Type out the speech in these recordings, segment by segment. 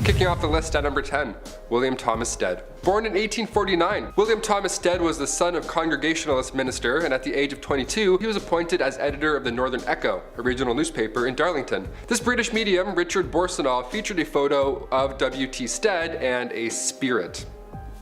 Kicking off the list at number 10, William Thomas Stead. Born in 1849, William Thomas Stead was the son of Congregationalist minister, and at the age of 22, he was appointed as editor of the Northern Echo, a regional newspaper in Darlington. This British medium, Richard Borsonov, featured a photo of W.T. Stead and a spirit.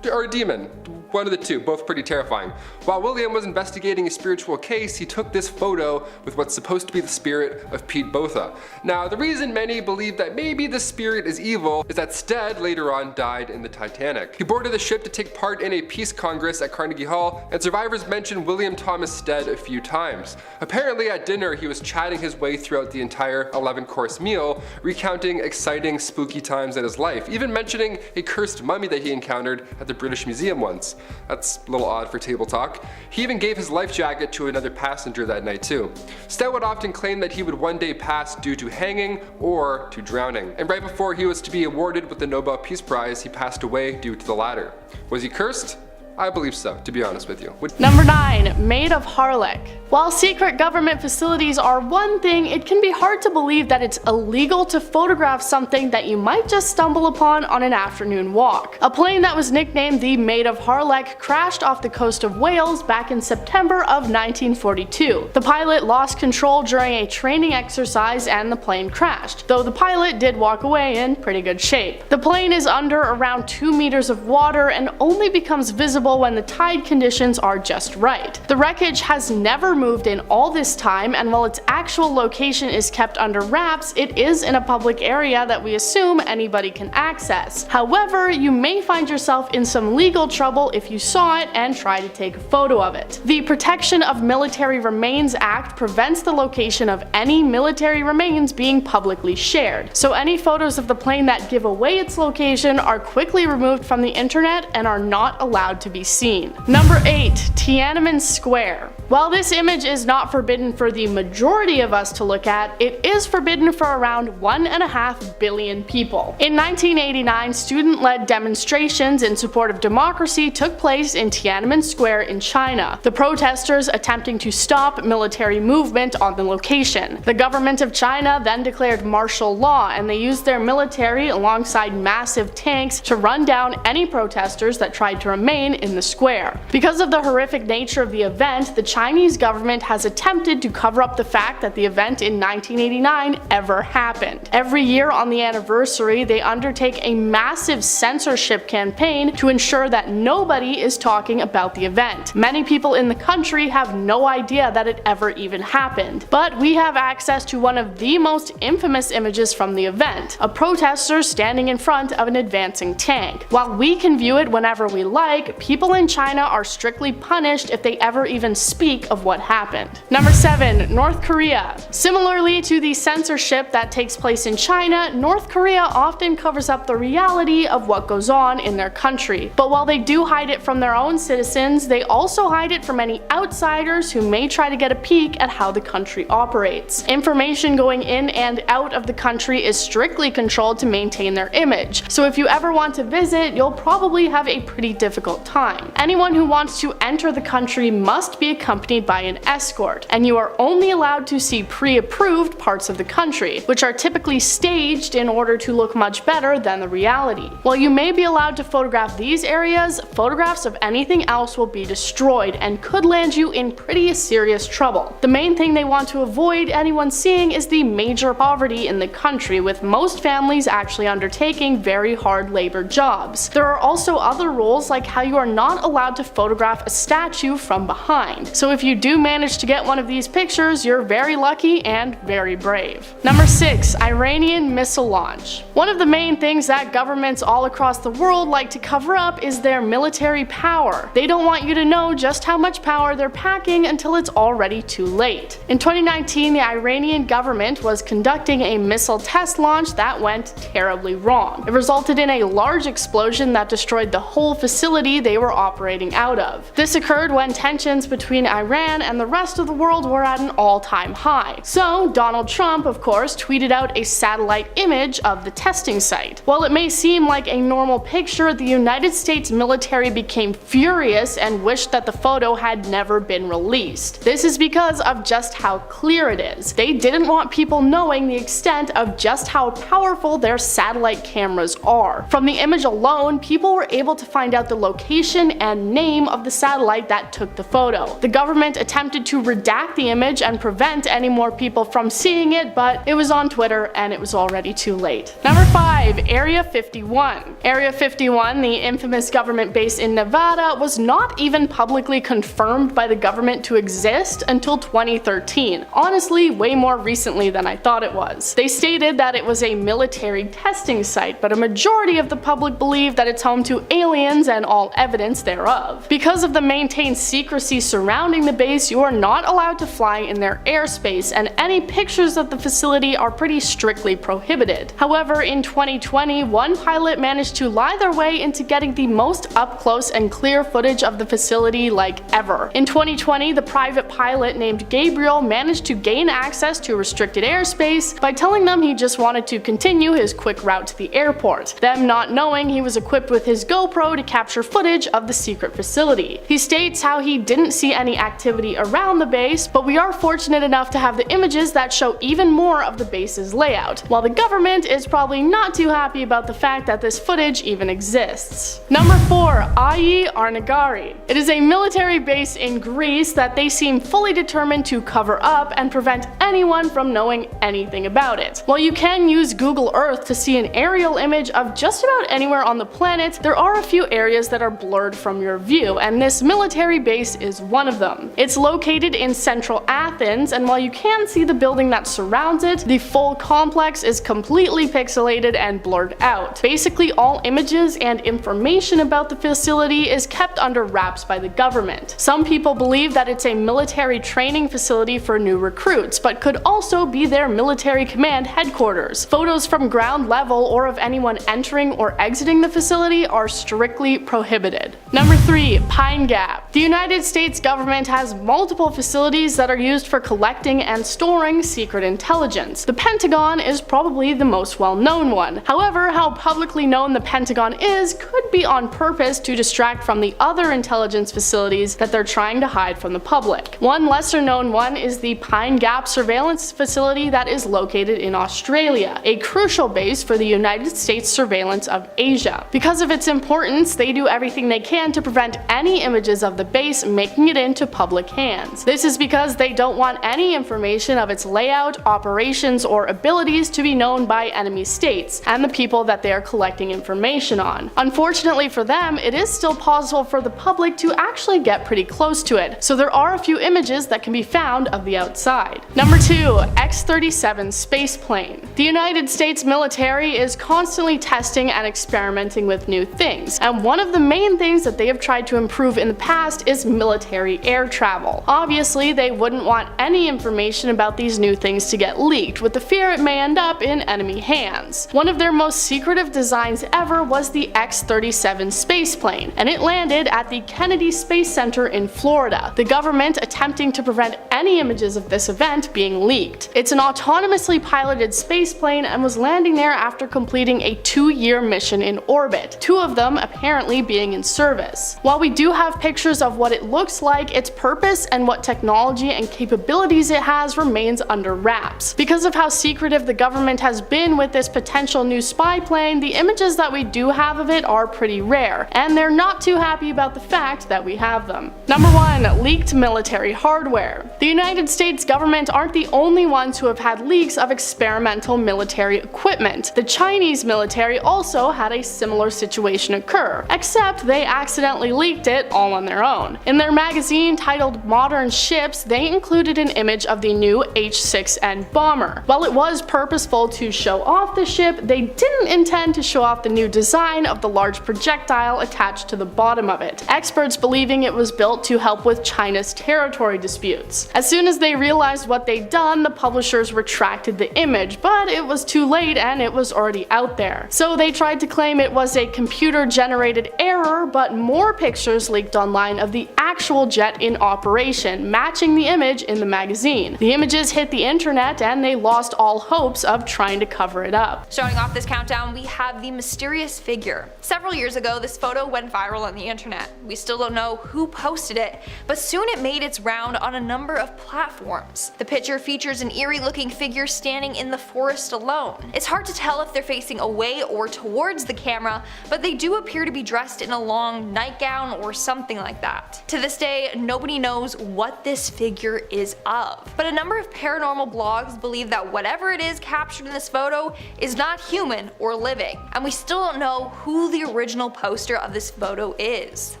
Or a demon, one of the two, both pretty terrifying. While William was investigating a spiritual case, he took this photo with what's supposed to be the spirit of Pete Botha. Now, the reason many believe that maybe the spirit is evil is that Stead later on died in the Titanic. He boarded the ship to take part in a peace congress at Carnegie Hall, and survivors mentioned William Thomas Stead a few times. Apparently at dinner, he was chatting his way throughout the entire 11-course meal, recounting exciting, spooky times in his life, even mentioning a cursed mummy that he encountered at the British Museum once. That's a little odd for table talk. He even gave his life jacket to another passenger that night too. Stead would often claim that he would one day pass due to hanging or to drowning. And right before he was to be awarded with the Nobel Peace Prize, he passed away due to the latter. Was he cursed? I believe so, to be honest with you. Number 9. Maid of Harlech. While secret government facilities are one thing, it can be hard to believe that it's illegal to photograph something that you might just stumble upon on an afternoon walk. A plane that was nicknamed the Maid of Harlech crashed off the coast of Wales back in September of 1942. The pilot lost control during a training exercise and the plane crashed, though the pilot did walk away in pretty good shape. The plane is under around 2 meters of water and only becomes visible when the tide conditions are just right. The wreckage has never moved in all this time, and while its actual location is kept under wraps, it is in a public area that we assume anybody can access. However, you may find yourself in some legal trouble if you saw it and try to take a photo of it. The Protection of Military Remains Act prevents the location of any military remains being publicly shared, so any photos of the plane that give away its location are quickly removed from the internet and are not allowed to be seen. Number 8. Tiananmen Square. While this image is not forbidden for the majority of us to look at, it is forbidden for around 1.5 billion people. In 1989, student-led demonstrations in support of democracy took place in Tiananmen Square in China, the protesters attempting to stop military movement on the location. The government of China then declared martial law, and they used their military alongside massive tanks to run down any protesters that tried to remain in the square. Because of the horrific nature of the event, the Chinese government has attempted to cover up the fact that the event in 1989 ever happened. Every year on the anniversary, they undertake a massive censorship campaign to ensure that nobody is talking about the event. Many people in the country have no idea that it ever even happened, but we have access to one of the most infamous images from the event, a protester standing in front of an advancing tank. While we can view it whenever we like, people in China are strictly punished if they ever even speak of what happened. Number 7. North Korea. Similarly to the censorship that takes place in China, North Korea often covers up the reality of what goes on in their country. But while they do hide it from their own citizens, they also hide it from any outsiders who may try to get a peek at how the country operates. Information going in and out of the country is strictly controlled to maintain their image, so if you ever want to visit, you'll probably have a pretty difficult time. Anyone who wants to enter the country must be accompanied by an escort, and you are only allowed to see pre-approved parts of the country, which are typically staged in order to look much better than the reality. While you may be allowed to photograph these areas, photographs of anything else will be destroyed and could land you in pretty serious trouble. The main thing they want to avoid anyone seeing is the major poverty in the country, with most families actually undertaking very hard labor jobs. There are also other rules, like how you are not allowed to photograph a statue from behind, so if you do manage to get one of these pictures, you're very lucky and very brave. Number 6. Iranian missile launch. One of the main things that governments all across the world like to cover up is their military power. They don't want you to know just how much power they're packing until it's already too late. In 2019, the Iranian government was conducting a missile test launch that went terribly wrong. It resulted in a large explosion that destroyed the whole facility they they were operating out of. This occurred when tensions between Iran and the rest of the world were at an all-time high. So Donald Trump, of course, tweeted out a satellite image of the testing site. While it may seem like a normal picture, the United States military became furious and wished that the photo had never been released. This is because of just how clear it is. They didn't want people knowing the extent of just how powerful their satellite cameras are. From the image alone, people were able to find out the location and name of the satellite that took the photo. The government attempted to redact the image and prevent any more people from seeing it, but it was on Twitter and it was already too late. Number 5. Area 51. Area 51, the infamous government base in Nevada, was not even publicly confirmed by the government to exist until 2013. Honestly, way more recently than I thought it was. They stated that it was a military testing site, but a majority of the public believe that it's home to aliens and all evidence thereof. Because of the maintained secrecy surrounding the base, you are not allowed to fly in their airspace, and any pictures of the facility are pretty strictly prohibited. However, in 2020, one pilot managed to lie their way into getting the most up-close and clear footage of the facility like ever. In 2020, the private pilot named Gabriel managed to gain access to restricted airspace by telling them he just wanted to continue his quick route to the airport, them not knowing he was equipped with his GoPro to capture footage of the secret facility. He states how he didn't see any activity around the base, but we are fortunate enough to have the images that show even more of the base's layout, while the government is probably not too happy about the fact that this footage even exists. Number 4. IRANIan. It is a military base in Greece that they seem fully determined to cover up and prevent anyone from knowing anything about it. While you can use Google Earth to see an aerial image of just about anywhere on the planet, there are a few areas that are blurred from your view, and this military base is one of them. It's located in central Athens, and while you can see the building that surrounds it, the full complex is completely pixelated and blurred out. Basically, all images and information about the facility is kept under wraps by the government. Some people believe that it's a military training facility for new recruits, but could also be their military command headquarters. Photos from ground level or of anyone entering or exiting the facility are strictly prohibited. Number 3. Pine Gap. The United States government has multiple facilities that are used for collecting and storing secret intelligence. The Pentagon is probably the most well-known one. However, how publicly known the Pentagon is could be on purpose to distract from the other intelligence facilities that they're trying to hide from the public. One lesser-known one is the Pine Gap surveillance facility that is located in Australia, a crucial base for the United States surveillance of Asia. Because of its importance, they do everything they can to prevent any images of the base making it into public hands. This is because they don't want any information of its layout, operations, or abilities to be known by enemy states and the people that they are collecting information on. Unfortunately for them, it is still possible for the public to actually get pretty close to it, so there are a few images that can be found of the outside. Number 2. X-37 space plane. The United States military is constantly testing and experimenting with new things, and one of the main things that they have tried to improve in the past is military air travel. Obviously, they wouldn't want any information about these new things to get leaked, with the fear it may end up in enemy hands. One of their most secretive designs ever was the X-37 space plane, and it landed at the Kennedy Space Center in Florida, the government attempting to prevent any images of this event being leaked. It's an autonomously piloted space plane and was landing there after completing a 2-year mission in orbit, 2 of them apparently being in service. While we do have pictures of what it looks like, its purpose and what technology and capabilities it has remains under wraps. Because of how secretive the government has been with this potential new spy plane, the images that we do have of it are pretty rare, and they're not too happy about the fact that we have them. Number 1. Leaked military hardware. The United States government aren't the only ones who have had leaks of experimental military equipment. The Chinese military also had a similar situation occur, except they accidentally leaked it all on their own. In their magazine titled Modern Ships, they included an image of the new H-6N bomber. While it was purposeful to show off the ship, they didn't intend to show off the new design of the large projectile attached to the bottom of it, experts believing it was built to help with China's territory disputes. As soon as they realized what they'd done, the publishers retracted the image, but it was too late and it was already out there. So they tried to claim it was a computer-generated error, but more pictures leaked online of the actual jet in operation, matching the image in the magazine. The images hit the internet and they lost all hopes of trying to cover it up. Starting off this countdown, we have the mysterious figure. Several years ago, this photo went viral on the internet. We still don't know who posted it, but soon it made its round on a number of platforms. The picture features an eerie-looking figure standing in the forest alone. It's hard to tell if they're facing away or towards the camera, but they do appear to be dressed in a long nightgown or something like that. To this day, nobody knows what this figure is of, but a number of paranormal blogs believe that whatever it is captured in this photo is not human or living, and we still don't know who the original poster of this photo is. What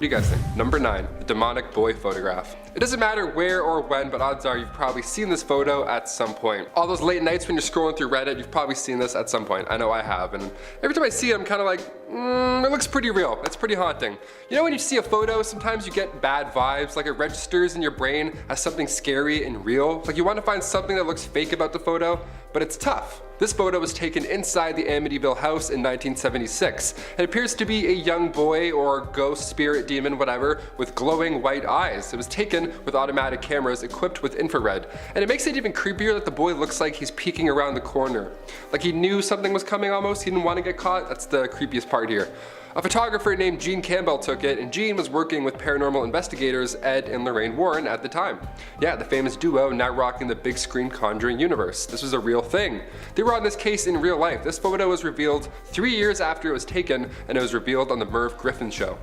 do you guys think? Number 9, the demonic boy photograph. It doesn't matter where or when, but odds are you've probably seen this photo at some point. All those late nights when you're scrolling through Reddit, you've probably seen this at some point. I know I have, and every time I see it, I'm kind of like, it looks pretty real. It's pretty haunting. You know when you see a photo, sometimes you get bad vibes, like it registers in your brain as something scary and real. Like you want to find something that looks fake about the photo, but it's tough. This photo was taken inside the Amityville house in 1976. It appears to be a young boy or ghost, spirit, demon, whatever, with glowing white eyes. It was taken with automatic cameras equipped with infrared. And it makes it even creepier that the boy looks like he's peeking around the corner. Like he knew something was coming almost, he didn't want to get caught. That's the creepiest part here. A photographer named Gene Campbell took it, and Gene was working with paranormal investigators Ed and Lorraine Warren at the time. Yeah, the famous duo now rocking the big screen Conjuring universe. This was a real thing. They were on this case in real life. This photo was revealed 3 years after it was taken, and it was revealed on the Merv Griffin show.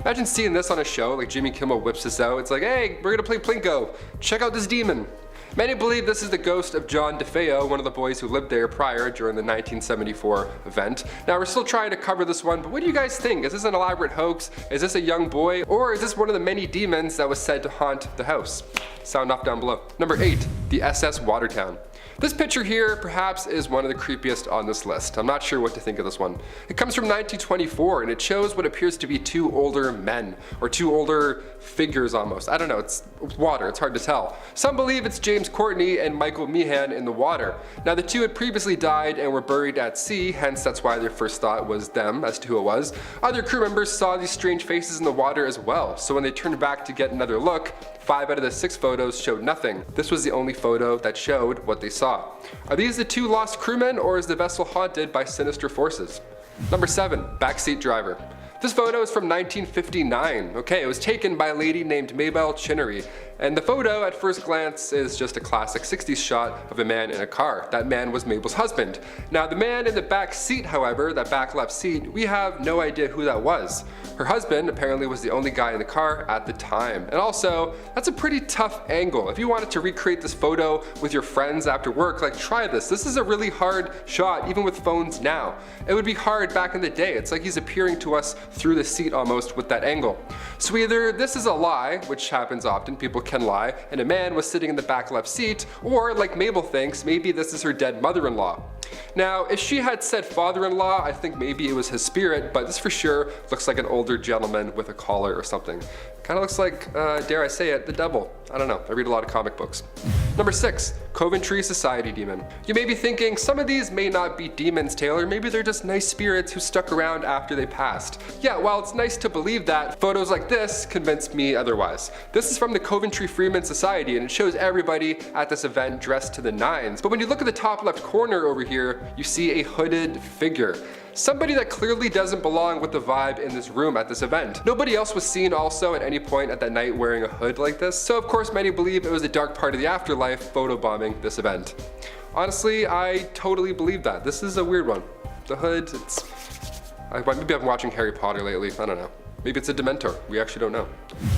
Imagine seeing this on a show, like Jimmy Kimmel whips this out. It's like, hey, we're gonna play Plinko. Check out this demon. Many believe this is the ghost of John DeFeo, one of the boys who lived there prior during the 1974 event. Now we're still trying to cover this one, but what do you guys think? Is this an elaborate hoax? Is this a young boy? Or is this one of the many demons that was said to haunt the house? Sound off down below. Number 8, the SS Watertown. This picture here perhaps is one of the creepiest on this list. I'm not sure what to think of this one. It comes from 1924 and it shows what appears to be 2 older men, or 2 older figures almost. I don't know, it's water, it's hard to tell. Some believe it's James Courtney and Michael Meehan in the water. Now the 2 had previously died and were buried at sea, hence that's why their first thought was them as to who it was. Other crew members saw these strange faces in the water as well, so when they turned back to get another look, 5 out of the 6 photos showed nothing. This was the only photo that showed what they saw. Are these the 2 lost crewmen, or is the vessel haunted by sinister forces? Number 7, backseat driver. This photo is from 1959. Okay, it was taken by a lady named Mabel Chinnery. And the photo at first glance is just a classic 60s shot of a man in a car. That man was Mabel's husband. Now the man in the back seat, however, that back left seat, we have no idea who that was. Her husband apparently was the only guy in the car at the time. And also, that's a pretty tough angle. If you wanted to recreate this photo with your friends after work, like try this. This is a really hard shot, even with phones now. It would be hard back in the day. It's like he's appearing to us through the seat almost with that angle. So either this is a lie, which happens often, people can lie, and a man was sitting in the back left seat, or like Mabel thinks, maybe this is her dead mother-in-law. Now, if she had said father-in-law, I think maybe it was his spirit, but this for sure looks like an older gentleman with a collar or something. Kind of looks like, dare I say it, the devil. I don't know, I read a lot of comic books. Number 6, Coventry Society Demon. You may be thinking, some of these may not be demons, Taylor, maybe they're just nice spirits who stuck around after they passed. Yeah, while it's nice to believe that, photos like this convinced me otherwise. This is from the Coventry Freeman Society, and it shows everybody at this event dressed to the nines. But when you look at the top left corner over here, you see a hooded figure. Somebody that clearly doesn't belong with the vibe in this room at this event. Nobody else was seen also at any point at that night wearing a hood like this, so of course many believe it was a dark part of the afterlife photobombing this event. Honestly, I totally believe that. This is a weird one. The hood, maybe I'm watching Harry Potter lately, I don't know. Maybe it's a Dementor, we actually don't know.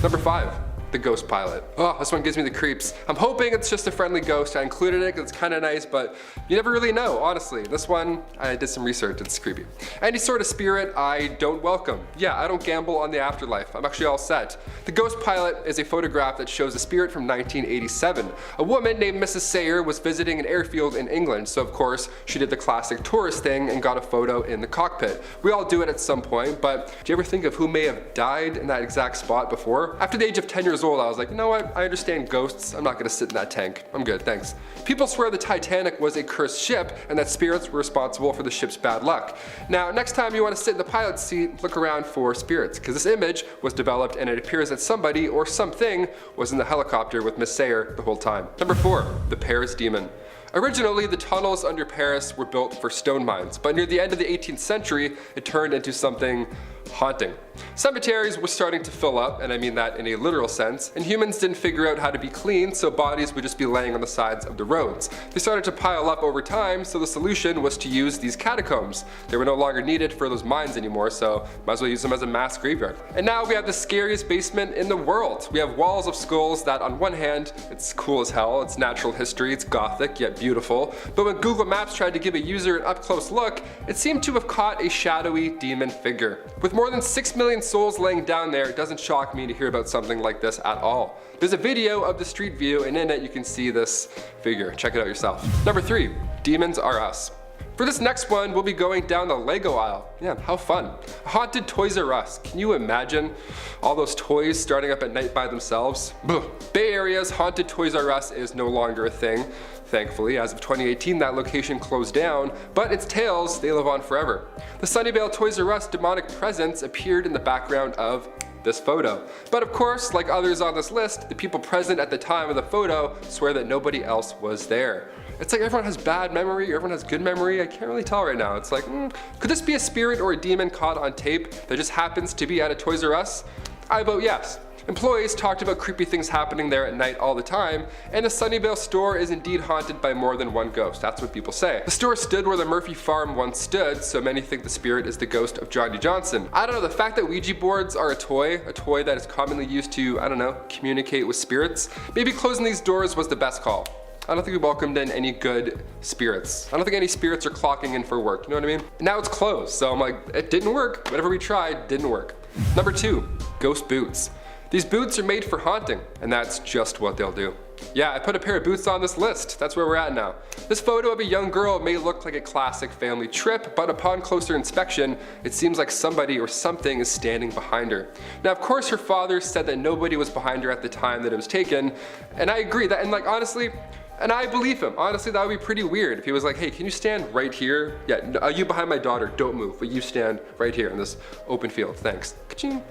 Number 5. The ghost pilot. Oh, this one gives me the creeps. I'm hoping it's just a friendly ghost. I included it because it's kind of nice, but you never really know, honestly. This one, I did some research, it's creepy. Any sort of spirit, I don't welcome. Yeah, I don't gamble on the afterlife. I'm actually all set. The ghost pilot is a photograph that shows a spirit from 1987. A woman named Mrs. Sayer was visiting an airfield in England, so of course, she did the classic tourist thing and got a photo in the cockpit. We all do it at some point, but do you ever think of who may have died in that exact spot before? After the age of 10 years years old, I was like, you know what, I understand ghosts, I'm not gonna sit in that tank. I'm good, thanks. People swear the Titanic was a cursed ship and that spirits were responsible for the ship's bad luck. Now, next time you want to sit in the pilot's seat, look around for spirits, because this image was developed and it appears that somebody or something was in the helicopter with Miss Sayer the whole time. Number 4, the Paris Demon. Originally, the tunnels under Paris were built for stone mines, but near the end of the 18th century, it turned into something haunting. Cemeteries were starting to fill up, and I mean that in a literal sense, and humans didn't figure out how to be clean, so bodies would just be laying on the sides of the roads. They started to pile up over time, so the solution was to use these catacombs. They were no longer needed for those mines anymore, so might as well use them as a mass graveyard. And now we have the scariest basement in the world. We have walls of skulls that on one hand, it's cool as hell, it's natural history, it's gothic yet beautiful, but when Google Maps tried to give a user an up-close look, it seemed to have caught a shadowy demon figure. With more than 6 million souls laying down there, it doesn't shock me to hear about something like this at all. There's a video of the street view, and in it you can see this figure. Check it out yourself. Number 3, Demons Are Us. For this next one, we'll be going down the Lego aisle. Yeah, how fun. A haunted Toys R Us. Can you imagine all those toys starting up at night by themselves? Buh. Bay Area's haunted Toys R Us is no longer a thing. Thankfully, as of 2018, that location closed down, but its tales, they live on forever. The Sunnyvale Toys R Us demonic presence appeared in the background of this photo. But of course, like others on this list, the people present at the time of the photo swear that nobody else was there. It's like everyone has bad memory, or everyone has good memory. I can't really tell right now. It's like, could this be a spirit or a demon caught on tape that just happens to be at a Toys R Us? I vote yes. Employees talked about creepy things happening there at night all the time, and the Sunnyvale store is indeed haunted by more than one ghost. That's what people say. The store stood where the Murphy farm once stood, so many think the spirit is the ghost of Johnny Johnson. I don't know, the fact that Ouija boards are a toy that is commonly used to, I don't know, communicate with spirits, maybe closing these doors was the best call. I don't think we welcomed in any good spirits. I don't think any spirits are clocking in for work, you know what I mean? And now it's closed, so I'm like, it didn't work. Whatever we tried, didn't work. Number 2, ghost boots. These boots are made for haunting, and that's just what they'll do. Yeah, I put a pair of boots on this list. That's where we're at now. This photo of a young girl may look like a classic family trip, but upon closer inspection, it seems like somebody or something is standing behind her. Now, of course, her father said that nobody was behind her at the time that it was taken, and I agree that, and like honestly, and I believe him. Honestly, that would be pretty weird if he was like, hey, can you stand right here? Yeah, you behind my daughter, don't move, but you stand right here in this open field, thanks. Ka-ching.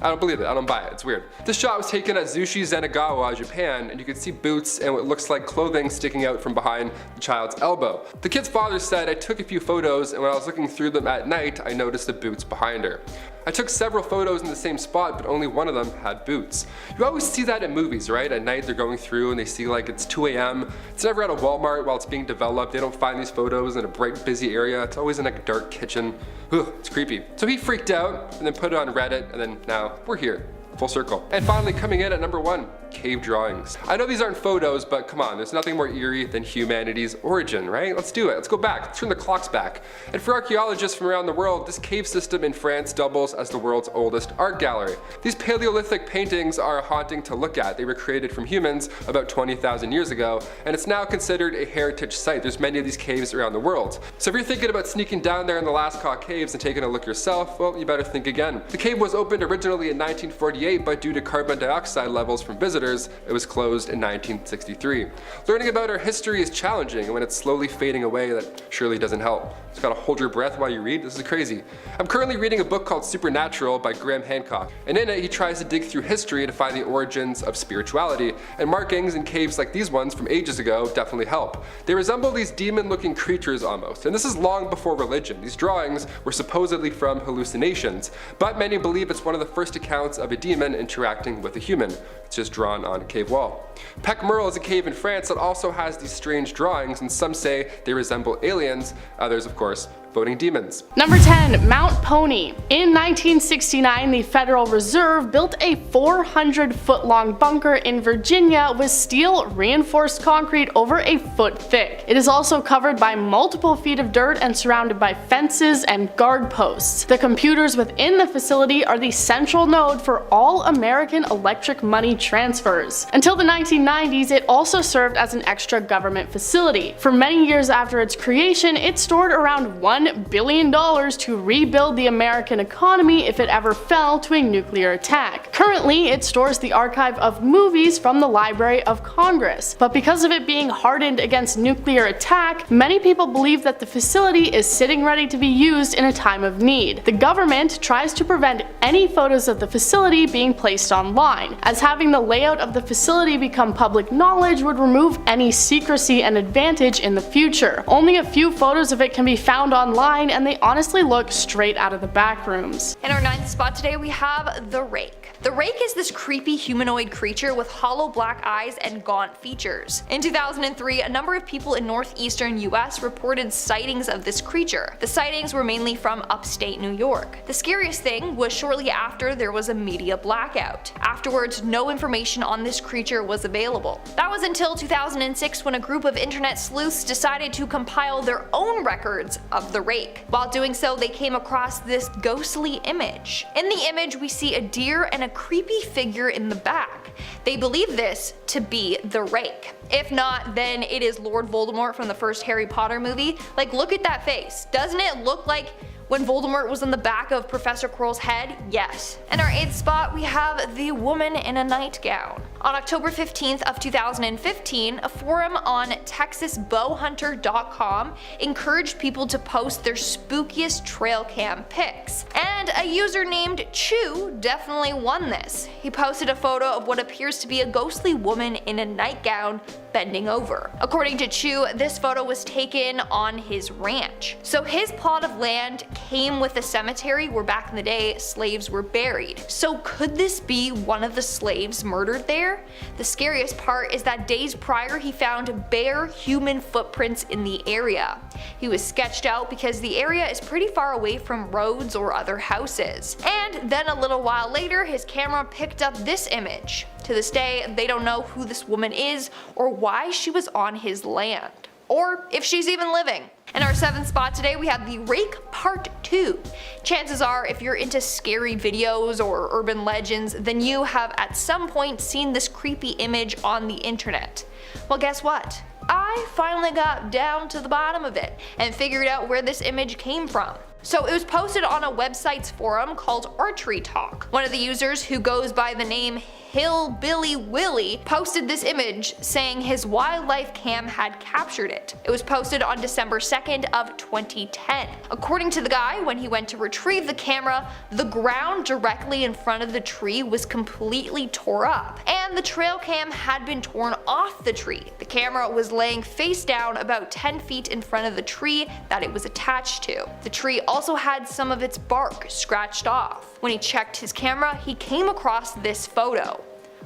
I don't believe it, I don't buy it, it's weird. This shot was taken at Zushi Zenagawa, Japan, and you can see boots and what looks like clothing sticking out from behind the child's elbow. The kid's father said, I took a few photos, and when I was looking through them at night, I noticed the boots behind her. I took several photos in the same spot, but only one of them had boots. You always see that in movies, right? At night they're going through and they see like it's 2 a.m. It's never at a Walmart while it's being developed. They don't find these photos in a bright, busy area. It's always in like a dark kitchen. Ugh, it's creepy. So he freaked out and then put it on Reddit, and then now we're here. Full circle. And finally coming in at number 1, cave drawings. I know these aren't photos, but come on, there's nothing more eerie than humanity's origin, right? Let's do it, let's go back, let's turn the clocks back. And for archaeologists from around the world, this cave system in France doubles as the world's oldest art gallery. These Paleolithic paintings are a haunting to look at. They were created from humans about 20,000 years ago, and it's now considered a heritage site. There's many of these caves around the world. So if you're thinking about sneaking down there in the Lascaux caves and taking a look yourself, well, you better think again. The cave was opened originally in 1948, but due to carbon dioxide levels from visitors, it was closed in 1963. Learning about our history is challenging, and when it's slowly fading away, that surely doesn't help. Just gotta hold your breath while you read. This is crazy. I'm currently reading a book called Supernatural by Graham Hancock, and in it he tries to dig through history to find the origins of spirituality, and markings in caves like these ones from ages ago definitely help. They resemble these demon-looking creatures almost, and this is long before religion. These drawings were supposedly from hallucinations, but many believe it's one of the first accounts of a demon interacting with a human. It's just drawn on a cave wall. Pec Merle is a cave in France that also has these strange drawings, and some say they resemble aliens, others of course voting demons. Number 10, Mount Pony. In 1969, the Federal Reserve built a 400-foot-long bunker in Virginia with steel reinforced concrete over a foot thick. It is also covered by multiple feet of dirt and surrounded by fences and guard posts. The computers within the facility are the central node for all American electric money transfers. Until the 1990s, it also served as an extra government facility. For many years after its creation, it stored around 1 $1 billion to rebuild the American economy if it ever fell to a nuclear attack. Currently, it stores the archive of movies from the Library of Congress, but because of it being hardened against nuclear attack, many people believe that the facility is sitting ready to be used in a time of need. The government tries to prevent any photos of the facility being placed online, as having the layout of the facility become public knowledge would remove any secrecy and advantage in the future. Only a few photos of it can be found online, and they honestly look straight out of the back rooms. In our 9th spot today, we have the Rake. The Rake is this creepy humanoid creature with hollow black eyes and gaunt features. In 2003, a number of people in northeastern US reported sightings of this creature. The sightings were mainly from upstate New York. The scariest thing was shortly after there was a media blackout. Afterwards, no information on this creature was available. That was until 2006 when a group of internet sleuths decided to compile their own records of the Rake. While doing so, they came across this ghostly image. In the image, we see a deer and a creepy figure in the back. They believe this to be the Rake. If not, then it is Lord Voldemort from the first Harry Potter movie. Like, look at that face. Doesn't it look like when Voldemort was on the back of Professor Quirrell's head? Yes. In our 8th spot, we have the woman in a nightgown. On October 15th of 2015, a forum on TexasBowhunter.com encouraged people to post their spookiest trail cam pics. And a user named Chew definitely won this. He posted a photo of what appears to be a ghostly woman in a nightgown bending over. According to Chew, this photo was taken on his ranch. So his plot of land came with a cemetery where back in the day slaves were buried. So could this be one of the slaves murdered there? The scariest part is that days prior he found bare human footprints in the area. He was sketched out because the area is pretty far away from roads or other houses. And then a little while later, his camera picked up this image. To this day, they don't know who this woman is or why she was on his land, or if she's even living. In our 7th spot today, we have the Rake Part 2. Chances are, if you're into scary videos or urban legends, then you have at some point seen this creepy image on the internet. Well, guess what? I finally got down to the bottom of it and figured out where this image came from. So it was posted on a website's forum called Archery Talk. One of the users, who goes by the name Hillbilly Willie, posted this image saying his wildlife cam had captured it. It was posted on December 2nd of 2010. According to the guy, when he went to retrieve the camera, the ground directly in front of the tree was completely tore up, and the trail cam had been torn off the tree. The camera was laying face down about 10 feet in front of the tree that it was attached to. The tree also had some of its bark scratched off. When he checked his camera, he came across this photo.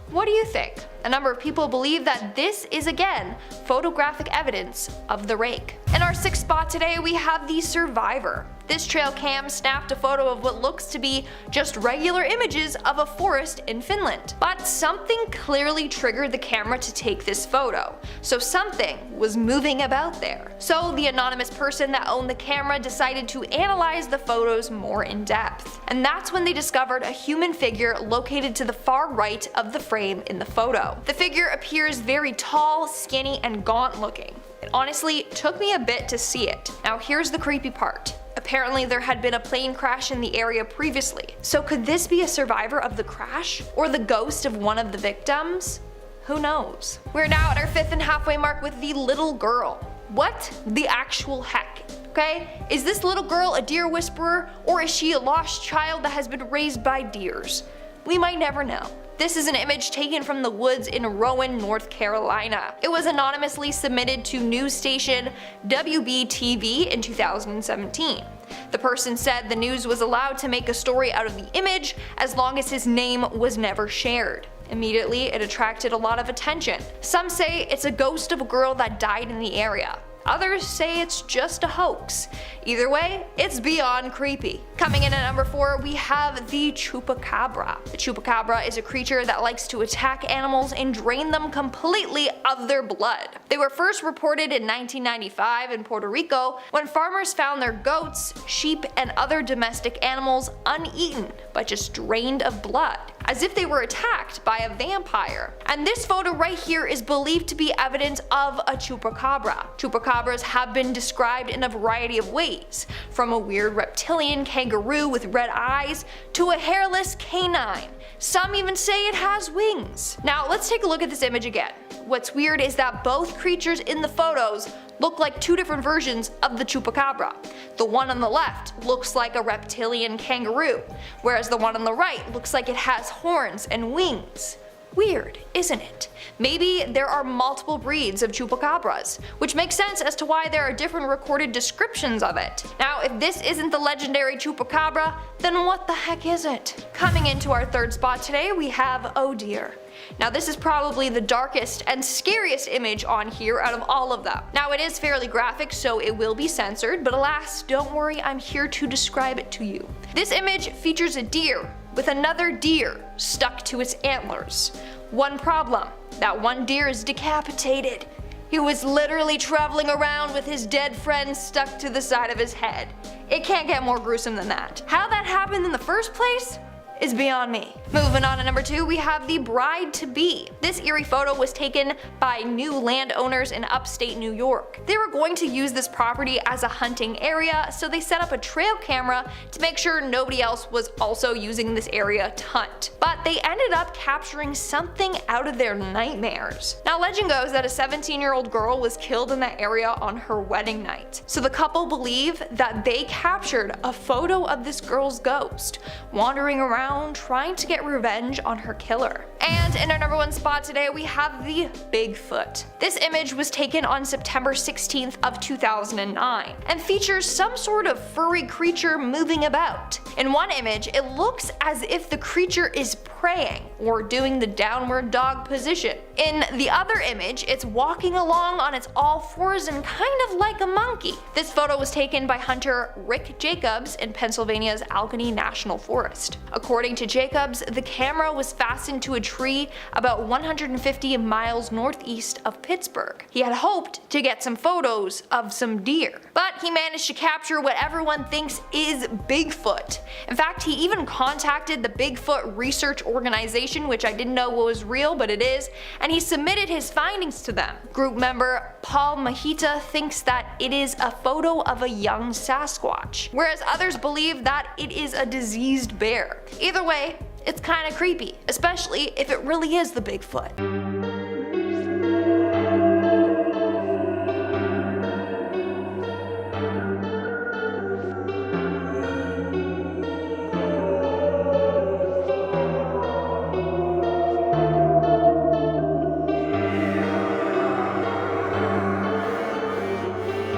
What do you think? A number of people believe that this is again photographic evidence of the Rake. In our 6th spot today, we have the Survivor. This trail cam snapped a photo of what looks to be just regular images of a forest in Finland. But something clearly triggered the camera to take this photo. So something was moving about there. So the anonymous person that owned the camera decided to analyze the photos more in depth. And that's when they discovered a human figure located to the far right of the frame in the photo. The figure appears very tall, skinny, and gaunt looking. It honestly took me a bit to see it. Now here's the creepy part. Apparently there had been a plane crash in the area previously. So could this be a survivor of the crash? Or the ghost of one of the victims? Who knows? We're now at our 5th and halfway mark with the little girl. What the actual heck? Okay? Is this little girl a deer whisperer, or is she a lost child that has been raised by deers? We might never know. This is an image taken from the woods in Rowan, North Carolina. It was anonymously submitted to news station WBTV in 2017. The person said the news was allowed to make a story out of the image as long as his name was never shared. Immediately, it attracted a lot of attention. Some say it's a ghost of a girl that died in the area. Others say it's just a hoax. Either way, it's beyond creepy. Coming in at number 4, we have the Chupacabra. The Chupacabra is a creature that likes to attack animals and drain them completely of their blood. They were first reported in 1995 in Puerto Rico when farmers found their goats, sheep, and other domestic animals uneaten but just drained of blood. as if they were attacked by a vampire. And this photo right here is believed to be evidence of a chupacabra. Chupacabras have been described in a variety of ways, from a weird reptilian kangaroo with red eyes to a hairless canine. Some even say it has wings. Now let's take a look at this image again. What's weird is that both creatures in the photos look like two different versions of the chupacabra. The one on the left looks like a reptilian kangaroo, whereas the one on the right looks like it has horns and wings. Weird, isn't it? Maybe there are multiple breeds of chupacabras, which makes sense as to why there are different recorded descriptions of it. Now, if this isn't the legendary chupacabra, then what the heck is it? Coming into our third spot today, we have Oh Dear. Now this is probably the darkest and scariest image on here out of all of them. Now it is fairly graphic, so it will be censored, but alas, don't worry, I'm here to describe it to you. This image features a deer with another deer stuck to its antlers. One problem, that one deer is decapitated. He was literally traveling around with his dead friend stuck to the side of his head. It can't get more gruesome than that. How that happened in the first place is beyond me. Moving on to number 2, we have the bride-to-be. This eerie photo was taken by new landowners in upstate New York. They were going to use this property as a hunting area, so they set up a trail camera to make sure nobody else was also using this area to hunt. But they ended up capturing something out of their nightmares. Now legend goes that a 17-year-old girl was killed in that area on her wedding night. So the couple believe that they captured a photo of this girl's ghost wandering around trying to get revenge on her killer. And in our number 1 spot today, we have the Bigfoot. This image was taken on September 16th of 2009 and features some sort of furry creature moving about. In one image, it looks as if the creature is praying or doing the downward dog position. In the other image, it's walking along on its all fours and kind of like a monkey. This photo was taken by hunter Rick Jacobs in Pennsylvania's Allegheny National Forest. According to Jacobs, the camera was fastened to a tree about 150 miles northeast of Pittsburgh. He had hoped to get some photos of some deer, but he managed to capture what everyone thinks is Bigfoot. In fact, he even contacted the Bigfoot Research Organization, which I didn't know was real, but it is, and he submitted his findings to them. Group member Paul Mahita thinks that it is a photo of a young Sasquatch, whereas others believe that it is a diseased bear. Either way, it's kinda creepy, especially if it really is the Bigfoot.